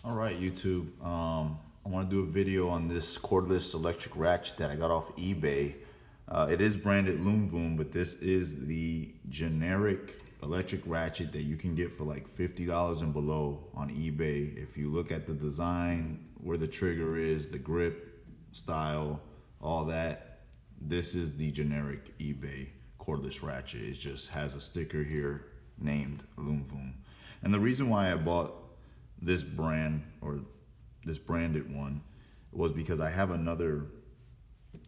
All right, YouTube. I want to do a video on this cordless electric ratchet that I got off eBay. It is branded Loom Boom, but this is the generic electric ratchet that you can get for like $50 and below on eBay. If you look at the design, where the trigger is, the grip style, all that, this is the generic eBay cordless ratchet. It just has a sticker here named Loom Boom. And the reason why I bought this brand or this branded one was because I have another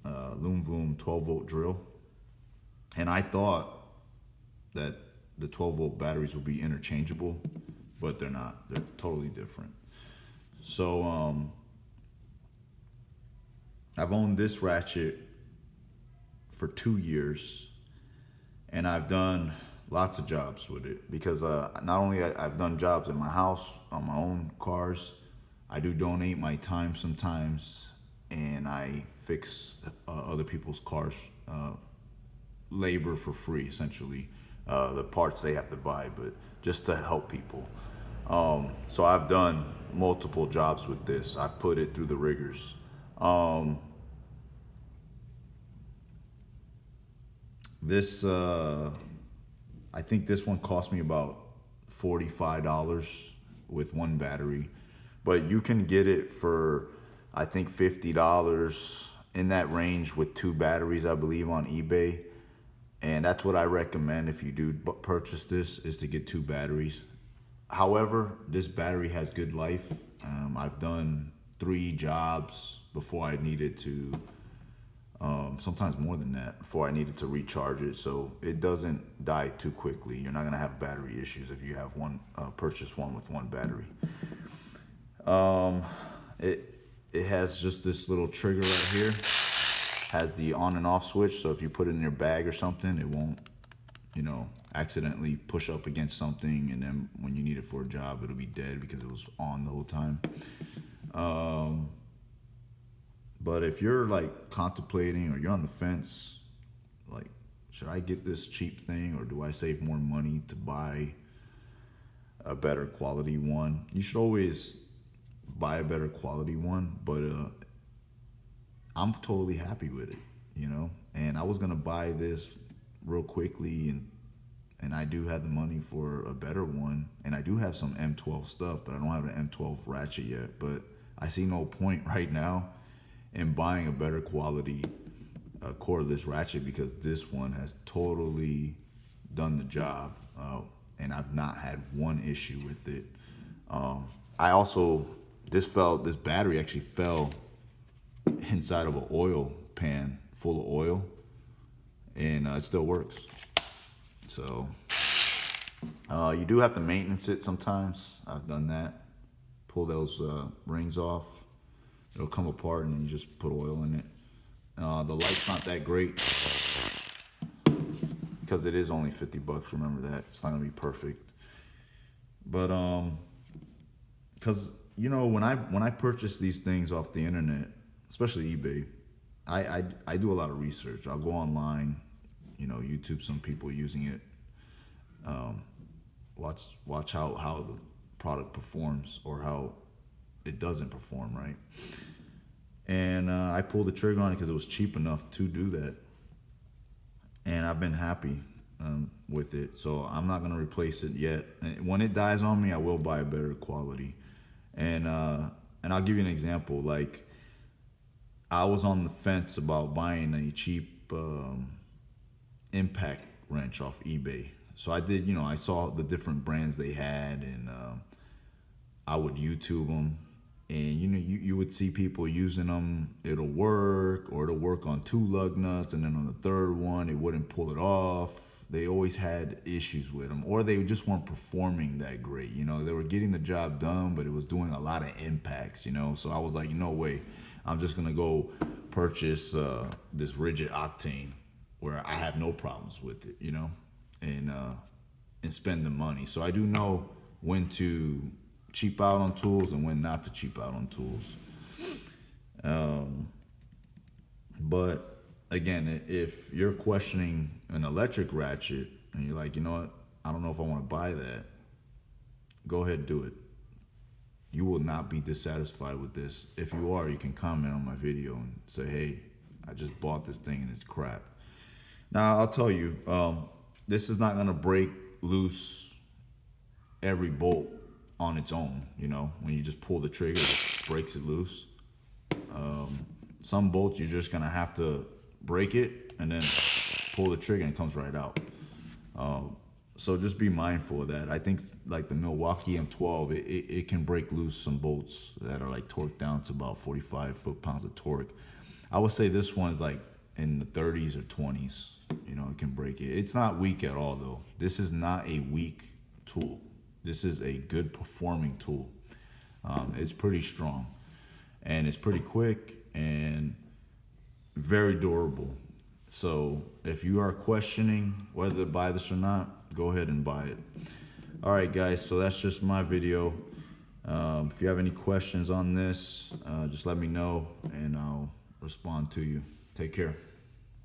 Loom Boom 12-volt drill, and I thought that the 12-volt batteries would be interchangeable, but they're not. They're totally different. So I've owned this ratchet for 2 years, and I've done lots of jobs with it because not only I've done jobs in my house on my own cars, I do donate my time sometimes, and I fix other people's cars, labor for free, essentially, the parts they have to buy, but just to help people. So I've done multiple jobs with this. I've put it through the rigors. This I think this one cost me about $45 with one battery, but you can get it for, I think, $50 in that range with two batteries, I believe, on eBay. And that's what I recommend if you do purchase this, is to get two batteries. However, this battery has good life. I've done 3 jobs before I needed to, sometimes more than that, before I needed to recharge it. So it doesn't die too quickly. You're not gonna have battery issues if you have purchase one with one battery. It has just this little trigger right here. Has the on and off switch, so if you put it in your bag or something, it won't, accidentally push up against something, and then when you need it for a job, it'll be dead because it was on the whole time. But if you're like contemplating, or you're on the fence, like, should I get this cheap thing or do I save more money to buy a better quality one? You should always buy a better quality one, but I'm totally happy with it, and I was gonna buy this real quickly, and I do have the money for a better one, and I do have some M12 stuff, but I don't have the M12 ratchet yet. But I see no point right now in buying a better quality cordless ratchet, because this one has totally done the job, and I've not had one issue with it. I also, this battery actually fell inside of an oil pan full of oil, and it still works. So you do have to maintenance it sometimes. I've done that. Pull those rings off. It'll come apart, and then you just put oil in it. The light's not that great because it is only $50. Remember that. It's not gonna be perfect. But because when I purchase these things off the internet, especially eBay, I do a lot of research. I'll go online, YouTube some people using it, watch how the product performs, or how it doesn't perform, right? And I pulled the trigger on it because it was cheap enough to do that, and I've been happy with it. So I'm not gonna replace it yet. And when it dies on me, I will buy a better quality. And I'll give you an example. Like, I was on the fence about buying a cheap impact wrench off eBay. So I did, I saw the different brands they had, and I would YouTube them, and you would see people using them. It'll work, or it'll work on 2 lug nuts, and then on the third one, it wouldn't pull it off. They always had issues with them, or they just weren't performing that great. They were getting the job done, but it was doing a lot of impacts. So I was like, no way, I'm just gonna go purchase this rigid octane where I have no problems with it, and spend the money. So I do know when to cheap out on tools and when not to cheap out on tools. But again, if you're questioning an electric ratchet and you're like, I don't know if I want to buy that, go ahead and do it. You will not be dissatisfied with this. If you are, you can comment on my video and say, hey, I just bought this thing and it's crap. Now, I'll tell you, this is not going to break loose every bolt on its own. You know, when you just pull the trigger, it breaks it loose. Some bolts, you're just going to have to break it and then pull the trigger and it comes right out. So just be mindful of that. I think like the Milwaukee M12, it can break loose some bolts that are like torqued down to about 45 foot-pounds of torque. I would say this one's like in the 30s or 20s. You know, it can break it. It's not weak at all though. This is not a weak tool. This is a good performing tool. It's pretty strong and it's pretty quick and very durable. So if you are questioning whether to buy this or not, go ahead and buy it. All right, guys, so that's just my video. If you have any questions on this, just let me know and I'll respond to you. Take care.